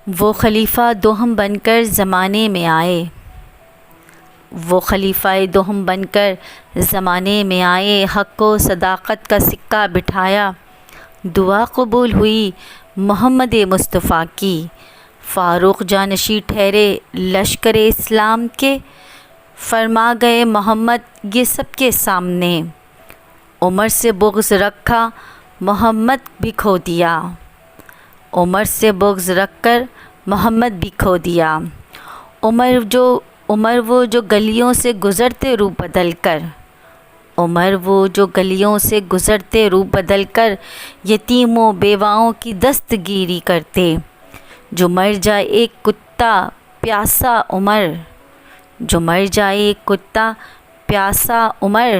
وہ خلیفہ دوہم بن کر زمانے میں آئے، وہ خلیفہ دوہم بن کر زمانے میں آئے، حق و صداقت کا سکہ بٹھایا، دعا قبول ہوئی محمد مصطفیٰ کی، فاروق جانشیں ٹھہرے لشکر اسلام کے، فرما گئے محمد یہ سب کے سامنے، عمر سے بغض رکھا محمد بھی کھو دیا، عمر سے بغض رکھ کر محمد بھی کھو دیا، عمر وہ جو گلیوں سے گزرتے رو بدل کر، عمر وہ جو گلیوں سے گزرتے رو بدل کر یتیموں بیواؤں کی دستگیری کرتے، جو مر جائے ایک کتا پیاسا عمر، جو مر جائے ایک کتا پیاسا عمر،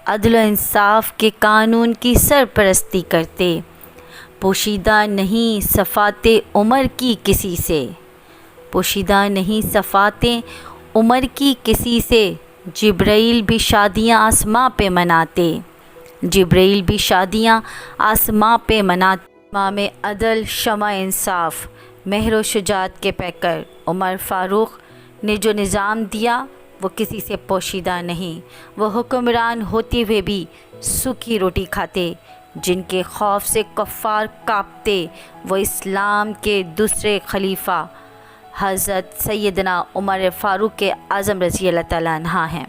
عدل و انصاف کے قانون کی سرپرستی کرتے، پوشیدہ نہیں صفاتِ عمر کی کسی سے، پوشیدہ نہیں صفاتِ عمر کی کسی سے، جبرائیل بھی شادیاں آسماں پہ مناتے، جبرائیل بھی شادیاں آسماں پہ مناتے، امام عدل شمع انصاف مہر و شجاعت کے پیکر عمر فاروق نے جو نظام دیا وہ کسی سے پوشیدہ نہیں، وہ حکمران ہوتے ہوئے بھی سوکھی روٹی کھاتے، جن کے خوف سے کفار کانپتے، وہ اسلام کے دوسرے خلیفہ حضرت سیدنا عمر فاروق اعظم رضی اللہ تعالیٰ عنہ ہیں۔